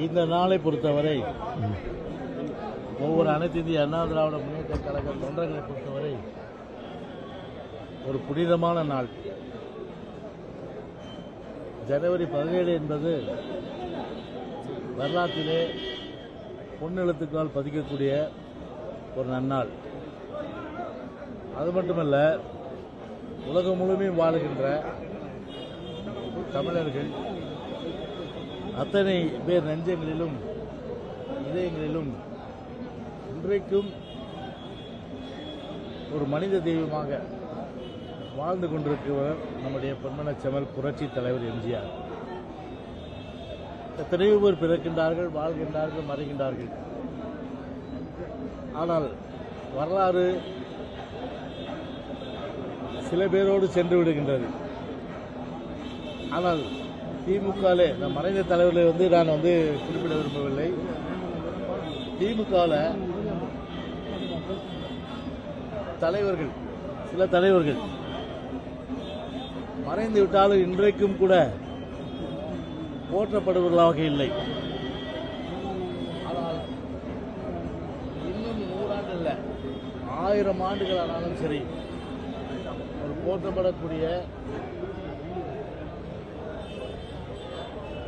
இந்த நாளை பொறுத்தவரை ஒவ்வொரு அனைத்து இந்திய அண்ணா திராவிட முன்னேற்ற கழக தொண்டர்களை பொறுத்தவரை ஒரு புனிதமான நாள். ஜனவரி 17 என்பது வரலாற்றிலே பொன்னெழுத்துக்கால் பதிக்கக்கூடிய ஒரு நன்னாள். அது மட்டுமல்ல, உலகம் முழுமையும் வாழுகின்ற தமிழர்கள் அத்தனை பேர் நெஞ்சங்களிலும் இதயங்களிலும் இன்றைக்கும் ஒரு மனித தெய்வமாக வாழ்ந்து கொண்டிருக்கிறவர் நம்முடைய பொன்மனச்செம்மல் புரட்சி தலைவர் எம்ஜிஆர். எத்தனையோ பேர் பிறக்கின்றார்கள், வாழ்கின்றார்கள், மறைகின்றார்கள். ஆனால் வரலாறு சில பேரோடு சென்று விடுகின்றது. ஆனால் திமுகவிலே மறைந்த தலைவர்களை நான் குறிப்பிட விரும்பவில்லை. திமுகவில் தலைவர்கள், சில தலைவர்கள் மறைந்து விட்டாலும் இன்றைக்கும் கூட போற்றப்படுவர்களாக இல்லை. ஆனால் இன்னும் 100 ஆண்டு இல்லை, 1000 ஆண்டுகள் ஆனாலும் சரி, ஒரு போற்றப்படக்கூடிய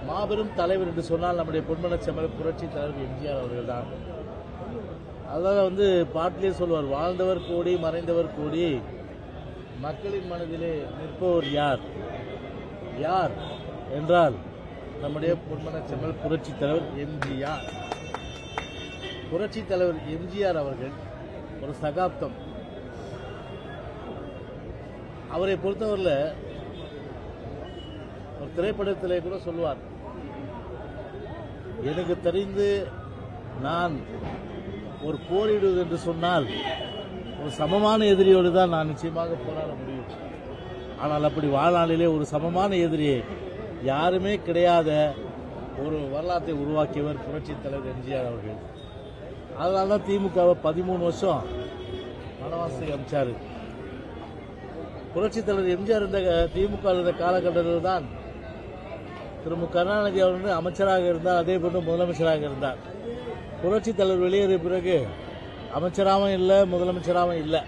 மாபெரும் தலைவர் என்று சொன்னால் நம்முடைய பொன்மனச்செம்மல் புரட்சி தலைவர் எம்ஜிஆர் அவர்கள் தான். அதாவது பாட்டிலே சொல்வார், வாழ்ந்தவர் கோடி மறைந்தவர் கோடி, மக்களின் மனதிலே நிற்பவர் யார் யார் என்றால் நம்முடைய பொன்மனச்செம்மல் புரட்சி தலைவர் எம்ஜிஆர். புரட்சி தலைவர் எம்ஜிஆர் அவர்கள் ஒரு சகாப்தம். அவரை பொறுத்தவரையில் ஒரு திரைப்படத்திலே கூட சொல்வார், எனக்கு தெரிந்து நான் ஒரு போரிடுவது என்று சொன்னால் ஒரு சமமான எதிரியோடு தான் நான் நிச்சயமாக போராட முடியும். ஆனால் அப்படி வாழ்நாளிலே ஒரு சமமான எதிரியை யாருமே கிடையாத ஒரு வரலாற்றை உருவாக்கியவர் புரட்சி தலைவர் எம்ஜிஆர் அவர்கள். அதனால தான் திமுகவை 13 வருஷம் வனவாசத்துக்கு அமைச்சார். புரட்சி தலைவர் எம்ஜிஆர் இந்த திமுக இருந்த காலகட்டத்தில் தான் திரு மு கருணாநிதி அவர்கள் அமைச்சராக இருந்தார், அதே போன்று முதலமைச்சராக இருந்தார். புரட்சி தலைவர் வெளியேறிய பிறகு அமைச்சராகவும் இல்லை, முதலமைச்சராகவும் இல்லை.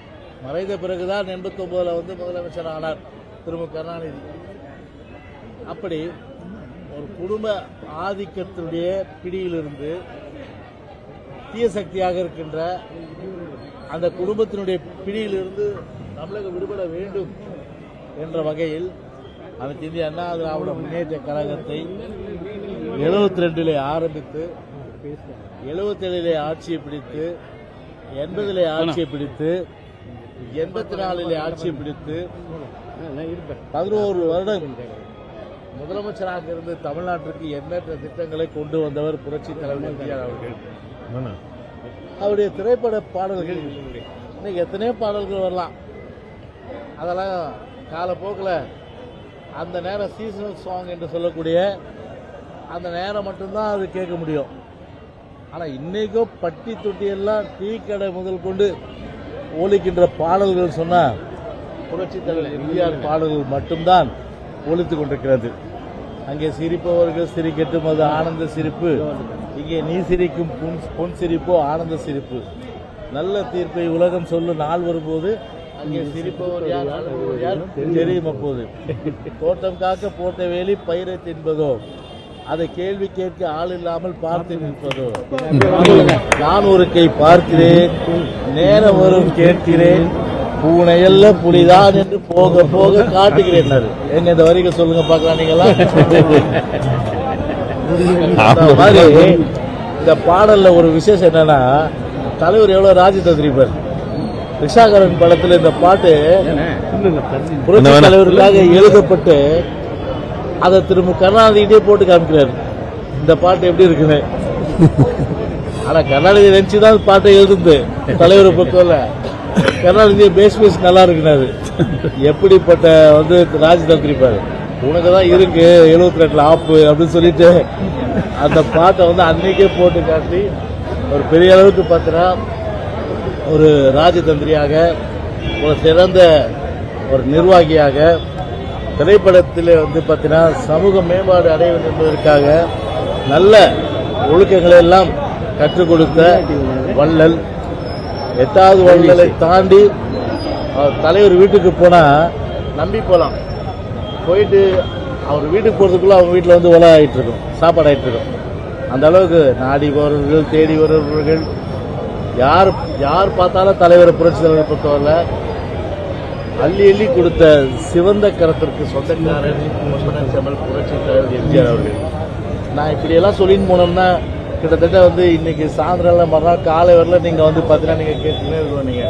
மறைந்த பிறகுதான் 89 முதலமைச்சர் ஆனார் திரு மு கருணாநிதி. அப்படி ஒரு குடும்ப ஆதிக்கத்தினுடைய பிடியிலிருந்து தீய சக்தியாக இருக்கின்ற அந்த குடும்பத்தினுடைய பிடியிலிருந்து தமிழகம் விடுபட வேண்டும் என்ற வகையில் அனைத்து இந்திய அண்ணா திராவிட முன்னேற்ற கழகத்தை 72 ஆரம்பித்து 77 ஆட்சியை பிடித்து 80 ஆட்சியை பிடித்து 84 ஆட்சியை பிடித்து 11 வருடம் முதலமைச்சராக இருந்து தமிழ்நாட்டிற்கு எண்ணற்ற திட்டங்களை கொண்டு வந்தவர் புரட்சி தலைவர் எம்ஜிஆர் அவர்கள். அவருடைய திரைப்பட பாடல்கள் இன்னைக்கு எத்தனையோ பாடல்கள் வரலாம். அதெல்லாம் காலப்போக்கில் அந்த நேரம் சீசனல் சாங் என்று சொல்லக்கூடிய அந்த நேரம் மட்டும்தான் அது கேட்க முடியும். ஆனால் இன்னைக்கோ பட்டி தொட்டியெல்லாம் டீ கடை முதல் கொண்டு ஒலிக்கின்ற பாடல்கள் சொன்னால் புரட்சி தலைவர் எம்ஜிஆர் பாடல்கள் மட்டும்தான் ஒலித்து கொண்டிருக்கிறது. அங்கே சிரிப்பவர்கள் சிரிக்கட்டும், அது ஆனந்த சிரிப்பு. இங்கே நீ சிரிக்கும் பொன் சிரிப்போ ஆனந்த சிரிப்பு. நல்ல தீர்ப்பை உலகம் சொல்லும் நாள் வரும்போது அங்கே சிரிப்பவர் யார் யார் தெரியும். அப்போது தோட்டம் காக்க போட்ட வேலி பயிரை தின்பதோ, அதை கேள்வி கேட்க ஆள் இல்லாமல் பார்த்து நிற்பதோ. நான் ஒரு கை பார்க்கிறேன், நேரம் வரும் கேட்கிறேன், பூனையல்ல புலிதான் என்று போக போக காட்டுகிறேன். எங்க இந்த வரிகள் சொல்லுங்க பார்க்கலாம். நீங்களா மாதிரி இந்த பாடல்ல ஒரு விசேஷம் என்னன்னா, தலைவர் எவ்வளவு ராஜதந்திரிப்பர். ரிஷாகரன் படத்தில் இந்த பாட்டு புரட்சி தலைவருக்காக எழுதப்பட்டு அதை திரு மு கருணாநிதியிட்டே போட்டு காமிக்கிறார். இந்த பாட்டு எப்படி இருக்குன்னு. ஆனா கருணாநிதி நினைச்சுதான் பாட்டை எழுதுது. தலைவரை பொறுத்தவரை கருணாநிதி பேஸ் நல்லா இருக்குனாரு. எப்படிப்பட்ட ராஜதந்திரிப்பாரு. உனக்கு தான் இருக்கு 72 ஆப்பு அப்படின்னு சொல்லிட்டு அந்த பாட்டை அன்னைக்கே போட்டு காட்டி ஒரு பெரிய அளவுக்கு பார்த்தீங்கன்னா ஒரு ராஜதந்திரியாக, ஒரு சிறந்த ஒரு நிர்வாகியாக, திரைப்படத்தில் பார்த்தீங்கன்னா சமூக மேம்பாடு அடைய வேண்டும் என்பதற்காக நல்ல ஒழுக்கங்களை எல்லாம் கற்றுக் கொடுத்த வள்ளல். 8வது வள்ளலை தாண்டி தலைவர் வீட்டுக்கு போனா நம்பி போகலாம். போயிட்டு அவர் வீட்டுக்கு போறதுக்குள்ள அவங்க வீட்டில் வந்து உலக ஆகிட்டு இருக்கும், சாப்பாடு ஆகிட்டு இருக்கும். அந்த அளவுக்கு நாடி வருவர்கள், தேடி வருபவர்கள் யார் பார்த்தாலும் தலைவரை புரட்சி தலைவரை பொறுத்தவரை அள்ளி அள்ளி கொடுத்த சிவந்த கரத்திற்கு சொந்தக்காரர் செம்மல் புரட்சி தலைவர் எம்ஜிஆர் அவர்கள். நான் இப்படியெல்லாம் சொல்லின்னு போனோம்னா கிட்டத்தட்ட வந்து இன்னைக்கு சாயந்தரம் மறுநாள் காலை வரல நீங்க வந்து பார்த்தீங்கன்னா நீங்க கேட்டுக்கிட்டே இருக்கணும். நீங்க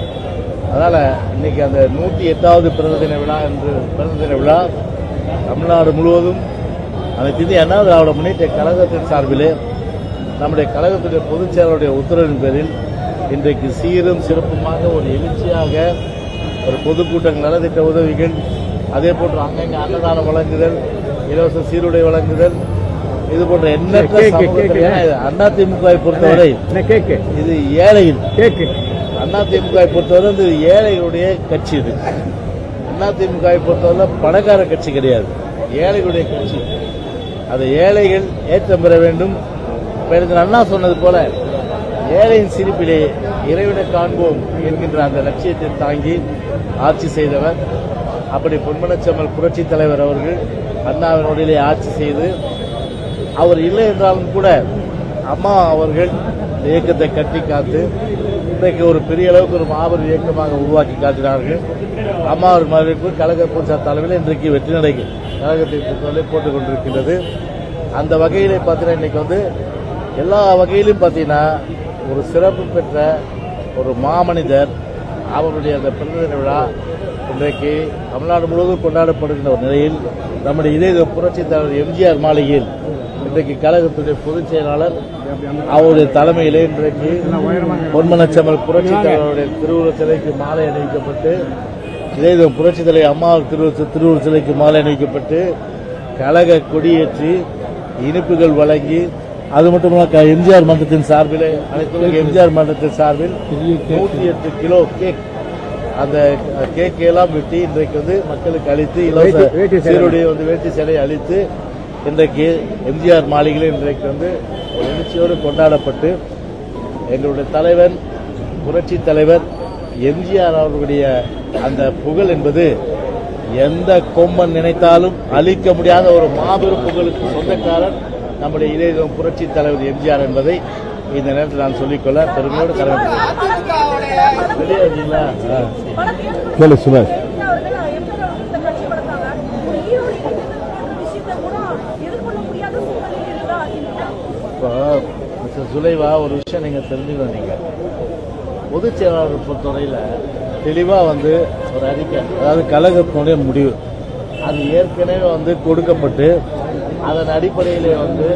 அதனால இன்னைக்கு அந்த 108வது பிறந்த தின விழா என்று பிறந்த தின விழா தமிழ்நாடு முழுவதும் அனைத்து இந்திய அண்ணா திராவிட முன்னேற்ற கழகத்தின் சார்பிலே நம்முடைய கழகத்துடைய பொதுச் செயலாளருடைய உத்தரவின் பேரில் இன்றைக்கு சீரும் சிறப்புமாக ஒரு எழுச்சியாக ஒரு பொதுக்கூட்டங்கள், நலத்திட்ட உதவிகள், அதே போன்று அங்கங்கே அன்னதானம் வழங்குதல், இலவச சீருடை வழங்குதல், இது போன்ற எண்ணற்ற அதிமுகவை பொறுத்தவரை இது ஏழைகள். அதிமுகவை பொறுத்தவரை இது ஏழைகளுடைய கட்சி. இது அதிமுகவை பொறுத்தவரை பணக்கார கட்சி கிடையாது, ஏழைகளுடைய கட்சி. அதை ஏழைகள் ஏற்றம் பெற வேண்டும். அண்ணா சொன்னது போல ஏழையின் சிரிப்பிலே இறைவனை காண்போம் என்கின்ற அந்த லட்சியத்தை தாங்கி ஆட்சி செய்தவர். அப்படி பொன்மனச்செம்மல் புரட்சி தலைவர் அவர்கள் அண்ணாவினுடைய ஆட்சி செய்து அவர் இல்லை என்றாலும் கூட அம்மா அவர்கள் இந்த இயக்கத்தை கட்டி காத்து இன்றைக்கு ஒரு பெரிய அளவுக்கு ஒரு மாபெரும் இயக்கமாக உருவாக்கி காட்டினார்கள். அம்மா அவர்களுக்கு கழக பொதுச் தலைமையில் இன்றைக்கு வெற்றி நடை கழகத்தை போட்டுக் கொண்டிருக்கின்றது. அந்த வகையிலே பார்த்தீங்கன்னா இன்னைக்கு வந்து எல்லா வகையிலும் பார்த்தீங்கன்னா ஒரு சிறப்பு பெற்ற ஒரு மாமனிதர் அவருடைய அந்த பிறந்த தின விழா இன்றைக்கு தமிழ்நாடு முழுவதும் கொண்டாடப்படுகின்ற ஒரு நிலையில் நம்முடைய இதய புரட்சி தலைவர் எம்ஜிஆர் மாளிகையில் இன்றைக்கு கழகத்துடைய பொதுச் செயலாளர் அவருடைய தலைமையிலே இன்றைக்கு பொன்மனச்செம்மல் புரட்சி தலைவருடைய திருவுருவ சிலைக்கு மாலை அணிவிக்கப்பட்டு இதய புரட்சி தலைவர் அம்மா திருவுருவ சிலைக்கு மாலை அணிவிக்கப்பட்டு கழக கொடியேற்றி இனிப்புகள் வழங்கி அது மட்டுமல்ல எம்ஜிஆர் மன்றத்தின் சார்பில் அனைத்து எம்ஜிஆர் மன்றத்தின் சார்பில் 108 கிலோ கேக், அந்த கேக் எல்லாம் வெட்டி இன்றைக்கு வந்து மக்களுக்கு அளித்து இலவச சீருடைய வந்து வேட்டி சிலை அளித்து இன்றைக்கு எம்ஜிஆர் மாளிகையில் இன்றைக்கு வந்து ஒரு எழுச்சியோடு கொண்டாடப்பட்டு எங்களுடைய தலைவர் புரட்சி தலைவர் எம்ஜிஆர் அவர்களுடைய அந்த புகழ் என்பது எந்த கொம்பன் நினைத்தாலும் அழிக்க முடியாத ஒரு மாபெரும் புகழுக்கு சொந்தக்காரர் நம்முடைய இதய புரட்சி தலைவர் எம்ஜிஆர் என்பதை இந்த நேரத்தில் நான் சொல்லிக்கொள்ள பெருமையோடு சுபாஷ் இப்போ மிஸ்டர் சுலைவா ஒரு விஷயம் நீங்க தெரிஞ்சுக்கணும். நீங்க பொதுச் செயலாளர் பொறுத்தவரையில் தெளிவாக வந்து ஒரு அறிக்கை, அதாவது கழகத்தினுடைய முடிவு அது ஏற்கனவே வந்து கொடுக்கப்பட்டு அதன் அடிப்படையிலே வந்து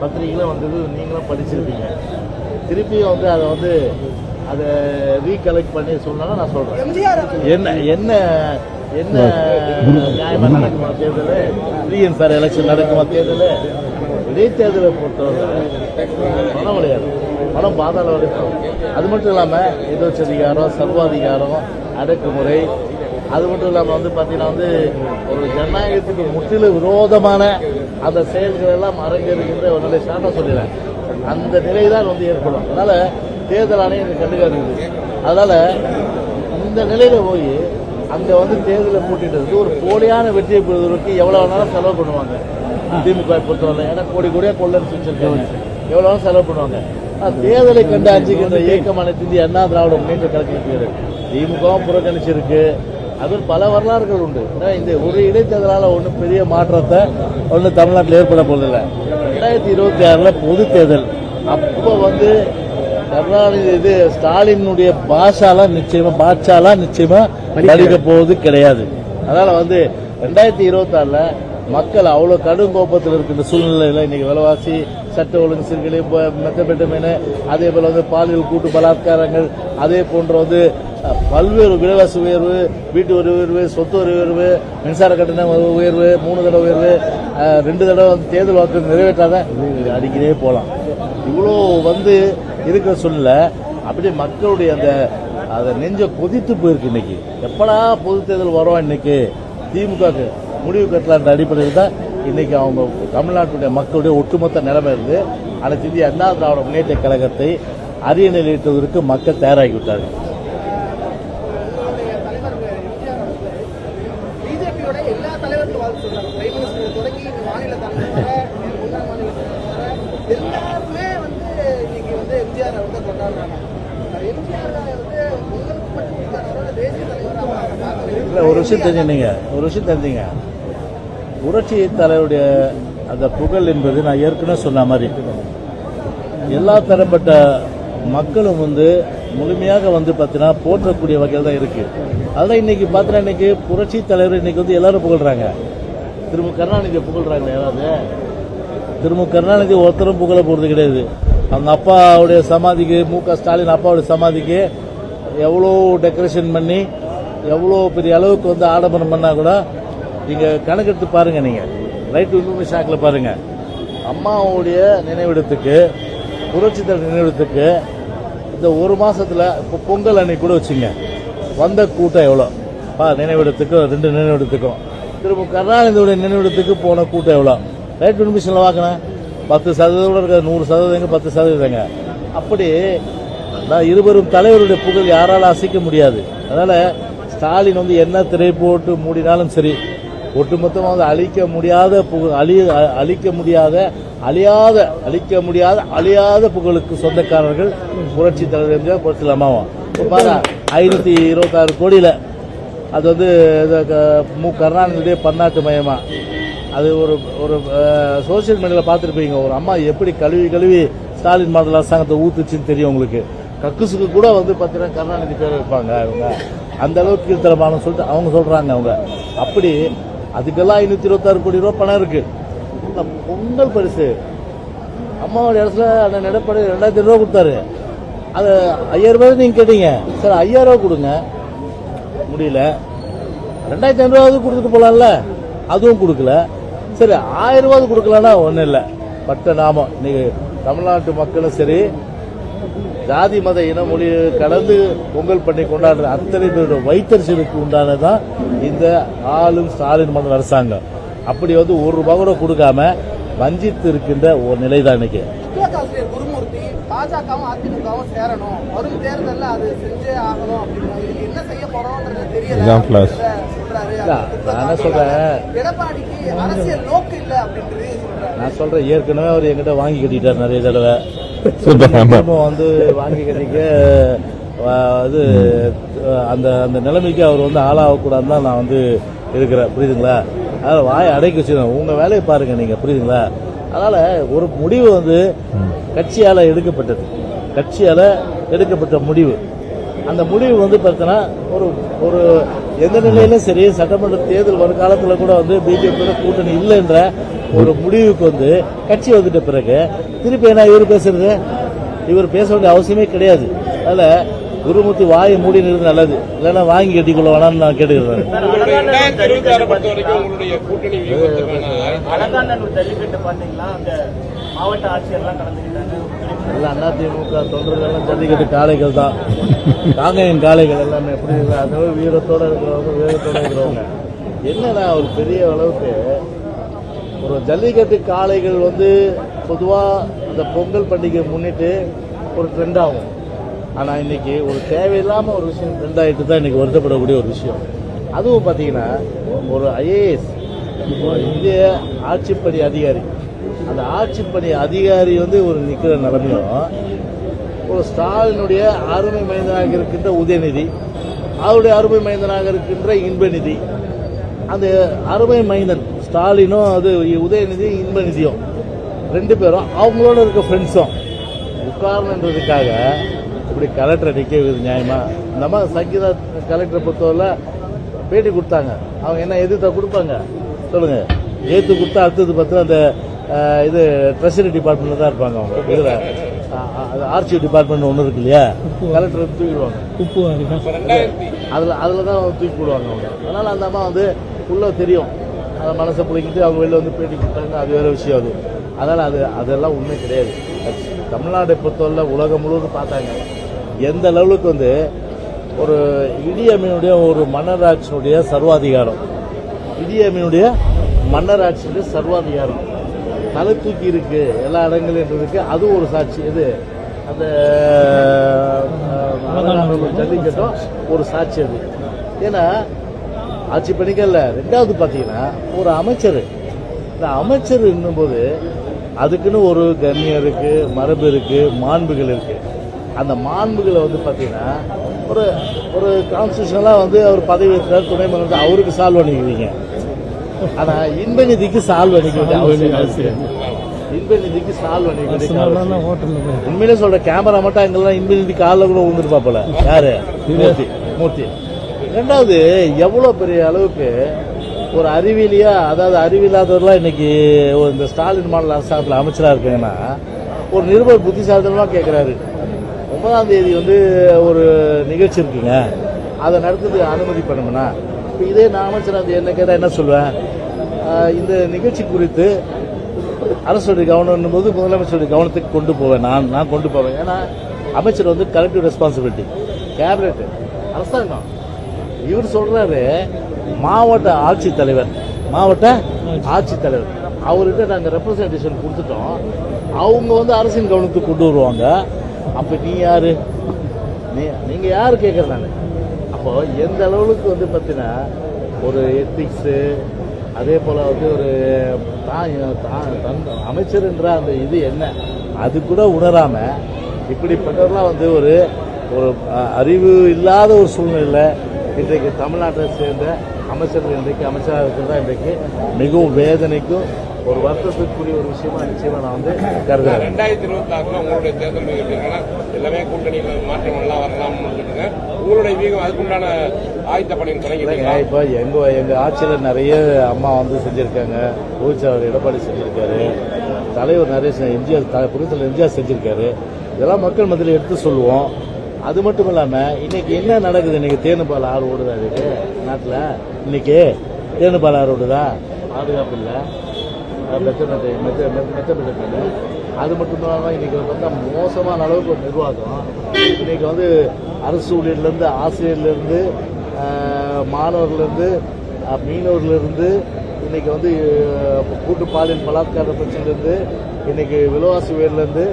பத்திரிகையில் வந்தது நீங்களும் படிச்சிருப்பீங்க. திருப்பியும் வந்து அதை வந்து அதை ரீகலெக்ட் பண்ணி சொன்னாலும் நான் சொல்றேன் என்ன என்ன என்ன நியாயமா நடக்குமா தேர்தல், ஃப்ரீ அண்ட் ஃபேர் எலெக்ஷன் நடக்குமா தேர்தல். இடைத்தேர்தலை பொறுத்தவரை பணம் விளையாது, பணம் பாதாள வரைக்கும். அது மட்டும் இல்லாமல் எதோச்சதிகாரம், சர்வாதிகாரம், அடக்குமுறை, அது மட்டும் இல்லாமல் வந்து பார்த்தீங்கன்னா வந்து ஒரு ஜனநாயகத்துக்கு முற்றிலும் விரோதமான அந்த செயல்கள் எல்லாம் அரங்கேறுகின்ற ஒரு நிலை சாட்டா சொல்லிடுறேன். அந்த நிலை தான் வந்து ஏற்படும். அதனால தேர்தல் ஆணையம் இதை கண்டுக்காது. அதனால இந்த நிலையில போய் அங்க வந்து தேர்தலை கூட்டிட்டு ஒரு போலியான வெற்றியை பெறுவதற்கு எவ்வளவு வேணாலும் செலவு பண்ணுவாங்க திமுக பொறுத்தவரை. ஏன்னா கோடி கோடியா கொள்ளடிச்சு வச்சிருக்காங்க, எவ்வளவு வேணாலும் செலவு பண்ணுவாங்க. தேர்தலை கண்டு அஞ்சுகின்ற இயக்கம் அனைத்து இந்திய அண்ணா திராவிட முன்னேற்ற கழகத்திற்கு திமுகவும் புறக்கணிச்சிருக்கு. அதில் பல வரலாறுகள் உண்டு. இந்த ஒரு இடைத்தேர்தலால் ஒன்றும் பெரிய மாற்றத்தை ஒன்றும் தமிழ்நாட்டில் ஏற்பட போவதில்லை. 2026 பொது தேர்தல் அப்போ வந்து கருணாநிதி இது ஸ்டாலினுடைய பாஷாலாம் நிச்சயமா நடிக்க போவது கிடையாது. அதனால வந்து 2026 மக்கள் அவ்வளவு கடும் கோபத்தில் இருக்கின்ற சூழ்நிலையில இன்னைக்கு விலைவாசி, சட்ட ஒழுங்கு சீர்கேடு, மெத்தபெட்டமீன், அதே போல வந்து பாலியல் கூட்டு பலாத்காரங்கள், அதே போன்ற வந்து பல்வேறு விலைவாசி உயர்வு, வீட்டு வரி உயர்வு, சொத்து வரி உயர்வு, மின்சார கட்டண உயர்வு, 3 தடவை உயர்வு, 2 தடவை வந்து தேர்தல் வாக்கு நிறைவேற்றாத அடிக்கிறே போகலாம். இவ்வளோ வந்து இருக்கிற சூழ்நிலை அப்படியே மக்களுடைய அந்த நெஞ்ச கொதித்து போயிருக்கு. இன்னைக்கு எப்படா பொது தேர்தல் வரும், இன்னைக்கு திமுக முடிவு கட்டலான்ற அடிப்படையில் தான் இன்னைக்கு அவங்க தமிழ்நாட்டுடைய மக்களுடைய ஒட்டுமொத்த நிலைமை இருந்து அனைத்து இந்திய அண்ணா திராவிட முன்னேற்ற கழகத்தை அரிய நிலையிட்டதற்கு மக்கள் தயாராகிவிட்டார்கள். ஒரு விஷயம் தெரிஞ்சுங்க, புரட்சி தலைவருடைய அந்த புகழ் என்பது நான் ஏற்கனவே சொன்ன மாதிரி எல்லா தரப்பட்ட மக்களும் முழுமையாக பார்த்தீங்கன்னா போற்றக்கூடிய வகையில் தான் இருக்கு. அதான் இன்னைக்கு பார்த்தீங்கன்னா இன்னைக்கு புரட்சி தலைவர் இன்னைக்கு எல்லாரும் புகழ்றாங்க. திரு கருணாநிதியை புகழ்றாங்க. யாராவது திரு கருணாநிதி ஒருத்தரும் புகழ போறது கிடையாது. அவங்க அப்பாவுடைய சமாதிக்கு ஸ்டாலின் அப்பாவுடைய சமாதிக்கு எவ்வளோ டெக்கரேஷன் பண்ணி எவ்வளோ பெரிய அளவுக்கு ஆடம்பரம் பண்ணா கூட நீங்க கணக்கெடுத்து பாருங்க. நீங்க ரைட் ஷாக்கில் பாருங்க. அம்மாவுடைய நினைவிடத்துக்கு புரட்சி தலைவர் நினைவிடத்துக்கு இந்த ஒரு மாசத்துல இப்போ பொங்கல் அன்னைக்கு கூட வச்சுங்க வந்த கூட்டம் எவ்வளோ நினைவிடத்துக்கும் 2 நினைவிடத்துக்கும் திரு கருணாநிதியுடைய நினைவிடத்துக்கு போன கூட்டம் எவ்வளோ ரைட் இன்ஃபர்மேஷன்ல வாங்கினேன் 10% இருக்காது 100% 10%. அப்படி நான் இருவரும் தலைவருடைய புகழ் யாரால அசைக்க முடியாது. அதனால ஸ்டாலின் என்ன திரை போட்டு மூடினாலும் சரி ஒட்டுமொத்தமாக அழிக்க முடியாத அழியாத புகழுக்கு சொந்தக்காரர்கள் புரட்சி தலைவர் எம்ஜிஆர், புரட்சி அம்மாவும். இப்போ பாரு 526 கோடியில அது கருணாநிதியுடைய பன்னாட்டு மயமா அது ஒரு சோசியல் மீடியாவில் பார்த்துருப்பீங்க. ஒரு அம்மா எப்படி கழுவி ஸ்டாலின் மாடல் அரசாங்கத்தை ஊத்துச்சுன்னு தெரியும் உங்களுக்கு. கக்குசுக்கு கூட பார்த்தீங்கன்னா கருணாநிதி பேர் வைப்பாங்க. அவங்க அந்த அளவுக்கு கீழ்த்தரமான சொல்லிட்டு அவங்க சொல்றாங்க. அவங்க அப்படி அதுக்கெல்லாம் 526 கோடி ரூபாய் பணம் இருக்கு. பொங்கல் பரிசு அம்மாவோட இடத்துல அந்த எடப்பாடி 2000 ரூபாய் கொடுத்தாரு. அது 5000 ரூபாய் நீங்க கேட்டீங்க. சார் 5000 ரூபாய் கொடுங்க, முடியல. 2500 ரூபாய் கொடுத்துட்டு போலாம்ல, அதுவும் கொடுக்கல. சரி 1000 ரூபாய் கொடுக்கலன்னா ஒன்றும் இல்லை. பட்ட நாமம் இன்னைக்கு தமிழ்நாட்டு மக்களும் சரி ஜாதி மத இன மொழி கடந்து பொங்கல் பண்ணி கொண்டாடுற அத்தனை பேருடைய வைத்தறிச்சலுக்கு உண்டானதான் இந்த ஆளும் ஸ்டாலின் மன்னன் அரசாங்கம். அப்படி 1 ரூபாய் கூட கொடுக்காம வஞ்சித்து இருக்கின்ற ஒரு நிலை தான் இன்னைக்கு. குருமூர்த்தி பாஜகவும் அதிமுகவும் சேரணும், வரும் தேர்தலில் அது செஞ்சே ஆகணும் அப்படின்னு என்ன செய்ய போறோம்ன்றது தெரியல. நான் என்ன சொல்றேன், எடப்பாடிக்கு அரசியல் நோக்கு இல்ல அப்படின்றது நான் சொல்றேன். ஏற்கனவே அவர் என்கிட்ட வாங்கி கட்டிட்டார் நிறைய தடவை. வாங்கி கட்டிக்க அது அந்த அந்த நிலைமைக்கு அவர் ஆளாகக்கூடாதுன்னு தான் நான் இருக்கிறேன். புரியுதுங்களா? அதனால வாயை அடைக்க வச்சுருங்க, உங்க வேலையை பாருங்க நீங்க. புரியுதுங்களா? அதனால ஒரு முடிவு கட்சியால எடுக்கப்பட்ட முடிவு. அந்த முடிவு பார்த்தீங்கன்னா ஒரு எந்த நிலையிலும் சரி சட்டமன்ற தேர்தல் வருங்காலத்தில் கூட பிஜேபியோட கூட்டணி இல்லைன்ற ஒரு முடிவுக்கு கட்சி வந்துட்ட பிறகு திருப்பி என்ன இவர் பேச வேண்டிய அவசியமே கிடையாது. அதனால குருமூர்த்தி வாயை மூடி நிறுத்து நல்லது, இல்லைன்னா வாங்கி கட்டிக்கொள்ள வேணாம்னு நான் கேட்டுக்கிறேன். எல்லாம் அதிமுக தொண்டர்கள் ஜல்லிக்கட்டு காளைகள் தான். காங்கையின் காளைகள் எல்லாமே எப்படி அந்த வீரத்தோட இருக்கிறவங்க என்னன்னா ஒரு பெரிய அளவுக்கு ஒரு ஜல்லிக்கட்டு காளைகள் பொதுவா அந்த பொங்கல் பண்டிகை முன்னிட்டு ஒரு ட்ரெண்ட் ஆகும். ஆனா இன்னைக்கு ஒரு தேவையில்லாம ஒரு விஷயம் ட்ரெண்ட் ஆகிட்டு தான் இன்னைக்கு வருத்தப்படக்கூடிய ஒரு விஷயம். அதுவும் பாத்தீங்கன்னா ஒரு IAS இந்திய ஆட்சிப்பணி அதிகாரி, அந்த ஆட்சிப்பணி அதிகாரி ஒரு நிக்கிற நிலைமையும் ஒரு ஸ்டாலினுடைய அருமை மைந்தனாக இருக்கின்ற உதயநிதி, அவருடைய அருமை மைந்தனாக இருக்கின்ற இன்பநிதி, அந்த அருமை மைந்தன் ஸ்டாலினும் உதயநிதி இன்பநிதியும் 2 பேரும் அவங்களோட இருக்க ஃப்ரெண்ட்ஸும் உட்கார்ன்றதுக்காக இப்படி கலெக்டரை நிற்க வைக்கிறது நியாயமா? இந்த மாதிரி சங்கீதா கலெக்டரை பொறுத்தவரை பேட்டி கொடுத்தாங்க. அவங்க என்ன எதிர்த்தா கொடுப்பாங்க சொல்லுங்க? ஏற்று கொடுத்தா அடுத்தது பார்த்தா அந்த இது ட்ரெஷரி டிபார்ட்மெண்ட்ல தான் இருப்பாங்க. அவங்க இதுல ஆர்ச்சி டிபார்ட்மெண்ட் ஒன்று இருக்கு இல்லையா, கலெக்டர் தூக்கிடுவாங்க. அதுல தான் தூக்கி போடுவாங்க அவங்க. அதனால அந்த அம்மா உள்ள தெரியும், அதை மனசை பிடிக்கிட்டு அவங்க வெளில பேட்டி கொடுத்தாங்க. அது வேற விஷயம். அதனால அதெல்லாம் உண்மை கிடையாது. தமிழ்நாட்டை பொறுத்தவரை உலகம் முழுவதும் பார்த்தாங்க எந்த லெவலுக்கு ஒரு இடியமீனுடைய ஒரு மன்னராட்சியினுடைய சர்வாதிகாரம், இடியமீனுடைய மன்னராட்சியுடைய சர்வாதிகாரம் தலை தூக்கி இருக்கு எல்லா இடங்கள்ன்றதுக்கு அது ஒரு சாட்சி. இது அந்த ஜல்லிக்கட்டும் ஒரு சாட்சி அது. ஏன்னா ஆட்சி பணிக்கல்ல. ரெண்டாவது பார்த்தீங்கன்னா ஒரு அமைச்சர், இந்த அமைச்சர் என்னும்போது அதுக்குன்னு ஒரு கண்ணியம் இருக்கு, மரபு இருக்கு, மாண்புகள் இருக்கு. அந்த மாண்புகளை வந்து பார்த்தீங்கன்னா ஒரு ஒரு கான்ஸ்டியூஷனலாக வந்து அவர் பதவி வைக்கிறார், துணை முதல்வர், அவருக்கு சால்வ் அணிக்குவீங்க. ஆனால் இன்பநிதிக்கு சால்வ் அணிக்க வேண்டிய அவசியம். இன்பநிதிக்கு சால்வ் அணிக்க வேண்டிய உண்மையிலே சொல்ற கேமரா மட்டும் அங்கெல்லாம் இன்பநிதி காலில் கூட விழுந்துருப்பா போல. யாரு? மூர்த்தி. ரெண்டாவது, எவ்வளவு பெரிய அளவுக்கு ஒரு அறிவியலியா, அதாவது அறிவியலாதவர்களாம் இன்னைக்கு இந்த ஸ்டாலின் மாடல் அரசாங்கத்தில் அமைச்சரா இருக்காங்கன்னா ஒரு நிருபர் புத்திசாலித்தனமா கேட்கிறாரு. 9ஆம் தேதி வந்து ஒரு நிகழ்ச்சி இருக்குங்க, அதை நடத்துறதுக்கு அனுமதி பண்ணுங்கன்னா, இப்போ இதே நான் அமைச்சர் அது என்ன கேட்டால் என்ன சொல்வேன்? இந்த நிகழ்ச்சி குறித்து அரசுடைய கவனம் போது முதலமைச்சருடைய கவனத்துக்கு கொண்டு போவேன். நான் கொண்டு போவேன். ஏன்னா அமைச்சர் வந்து கலெக்டிவ் ரெஸ்பான்சிபிலிட்டி, கேபினெட், அரசாங்கம். இவர் சொல்றாரு மாவட்ட ஆட்சித்தலைவர், அவர்கிட்ட நாங்கள் ரெப்ரசன்டேஷன் கொடுத்துட்டோம், அவங்க வந்து அரசின் கவனத்துக்கு கொண்டு வருவாங்க. அப்ப நீ யாரு? நீங்க யாரு கேட்கறது? நான் அப்போ எந்த அளவுக்கு வந்து பார்த்தீங்கன்னா ஒரு எத்திக்ஸ், அதே போல வந்து ஒரு அமைச்சர் என்ற அந்த இது என்ன அது கூட உணராம இப்படிப்பட்டவர்களாம் வந்து ஒரு ஒரு அறிவு இல்லாத ஒரு சூழ்நிலை இன்றைக்கு தமிழ்நாட்டை சேர்ந்த அமைச்சர்கள் இன்றைக்கு அமைச்சராக இருக்கிறதா இன்றைக்கு மிகவும் வேதனைக்கும் ஒரு வருத்தத்துக்குரிய ஒரு விஷயமா நிச்சயமா நான் வந்து கருதுறேன். 2026 உங்களுடைய தேர்தல் எப்படின்னா எல்லாமே கூட்டணியில் மாற்றங்கள்லாம் வரலாம்னு சொல்லுங்க. உங்களுடைய வீகம் அதுக்குண்டான ஆயத்த பணிகள் தொடங்கிடுங்க. இப்போ எங்க ஆட்சியில் நிறைய அம்மா வந்து செஞ்சிருக்காங்க, பொதுச்செயலாளர் எடப்பாடி செஞ்சிருக்காரு, தலைவர் நிறைய எம்ஜிஆர் புதுத்தில் எம்ஜிஆர் செஞ்சிருக்காரு. இதெல்லாம் மக்கள் மத்தியில் எடுத்து சொல்லுவோம். அது மட்டும் இல்லாமல் இன்னைக்கு என்ன நடக்குது? இன்னைக்கு தேனுபால் ஆறு ஓடுதா இருக்கு நாட்டில்? இன்னைக்கு தேனுபால் ஆறு ஓடுதா? பாதுகாப்பு இல்லை, மெத்தமெட்டல். அது மட்டும் இல்லாமல் இன்னைக்கு பார்த்தா மோசமான அளவுக்கு ஒரு நிர்வாகம். இன்னைக்கு வந்து அரசு ஊழியர்லேருந்து, ஆசிரியர்லேருந்து, மாணவர்லேருந்து, மீனவர்லேருந்து, இன்னைக்கு வந்து கூட்டு பாலியல் பலாத்கார பிரச்சனைலேருந்து, இன்னைக்கு விலைவாசி உயர்லேருந்து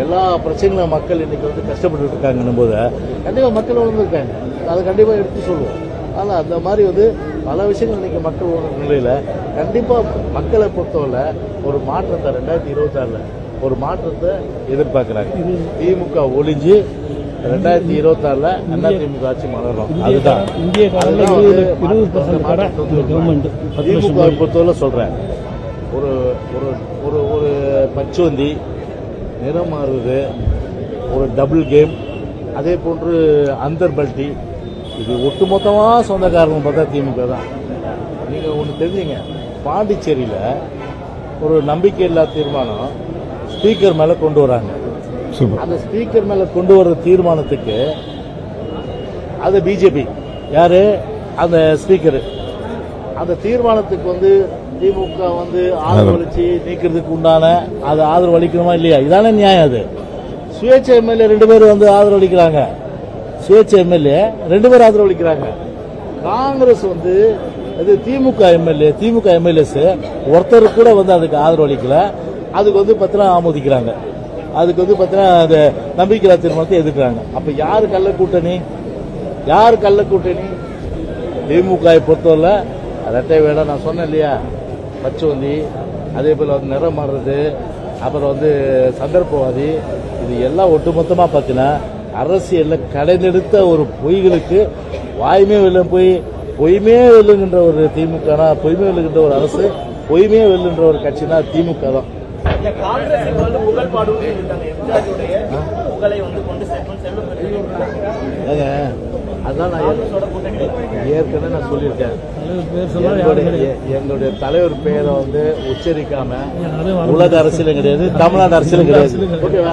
எல்லா பிரச்சனைகளும் மக்கள் இன்னைக்கு வந்து கஷ்டப்பட்டு இருக்காங்கன்னும் போது கண்டிப்பாக மக்கள் உணர்ந்துருக்காங்க. அதை கண்டிப்பாக எடுத்து சொல்லுவோம். ஆனால் அந்த மாதிரி வந்து பல விஷயங்கள் இன்னைக்கு மக்கள் உணர்ந்த நிலையில் கண்டிப்பாக மக்களை பொறுத்தவரை ஒரு மாற்றத்தை 2026 ஒரு மாற்றத்தை எதிர்பார்க்கிறாங்க. திமுக ஒழிஞ்சு 2026 அதிமுக ஆட்சி மலரும். அதுதான் திமுக பொறுத்தவரை சொல்றேன். ஒரு ஒரு ஒரு பச்சுவந்தி, நிறம் மாறுவது, ஒரு டபுள் கேம், அதே போன்று அந்தர் பல்ட்டி, இது ஒட்டுமொத்தமாக சொந்தக்காரங்க பார்த்தா திமுக தான். நீங்கள் ஒன்று தெரிஞ்சுங்க, பாண்டிச்சேரியில் ஒரு நம்பிக்கை இல்லா தீர்மானம் ஸ்பீக்கர் மேலே கொண்டு வராங்க. அந்த ஸ்பீக்கர் மேலே கொண்டு வர தீர்மானத்துக்கு அது பிஜேபி யாரு? அந்த ஸ்பீக்கர். அந்த தீர்மானத்துக்கு வந்து திமுக வந்து ஆதரவு அளிச்சு நீக்கிறதுக்கு உண்டான அது ஆதரவு அளிக்கணுமா இல்லையா? இதான நியாயம். அது சுயேட்சை எம்எல்ஏ 2 பேர் வந்து ஆதரவு அளிக்கிறாங்க. சுயேட்சை எம்எல்ஏ 2 பேர் ஆதரவு அளிக்கிறாங்க. காங்கிரஸ் வந்து இது திமுக எம்எல்ஏஸ் ஒருத்தர் கூட வந்து அதுக்கு ஆதரவு அளிக்கல. அதுக்கு வந்து பத்திரம் ஆமோதிக்கிறாங்க. அதுக்கு வந்து பத்திரம் அந்த நம்பிக்கையில்லா தீர்மானத்தை எதிர்க்கிறாங்க. அப்ப யாரு கள்ள கூட்டணி? திமுக பொறுத்தவரை ரெட்டை வேடம் நான் சொன்னேன் இல்லையா, பச்சுவந்தி, அதே போல வந்து நிறம் மாறுறது, அப்புறம் வந்து சந்தர்ப்பவாதி, இது எல்லாம் ஒட்டுமொத்தமா பார்த்தீங்கன்னா அரசியலில் கடைநெடுத்த ஒரு பொய்களுக்கு வாய்மே வெல்லும் பொய்மே வெல்லுகின்ற ஒரு திமுக, பொய்மே வெல்லுகின்ற ஒரு அரசு, பொய்மே வெல்லுகின்ற ஒரு கட்சினா திமுக தான். அதான் நான் ஏற்கனவே நான் சொல்லியிருக்கேன். எங்களுடைய தலைவர் பெயரை வந்து உச்சரிக்காம உலக அரசியலும் கிடையாது, தமிழ்நாடு அரசியலும் கிடையாது. ஓகேவா?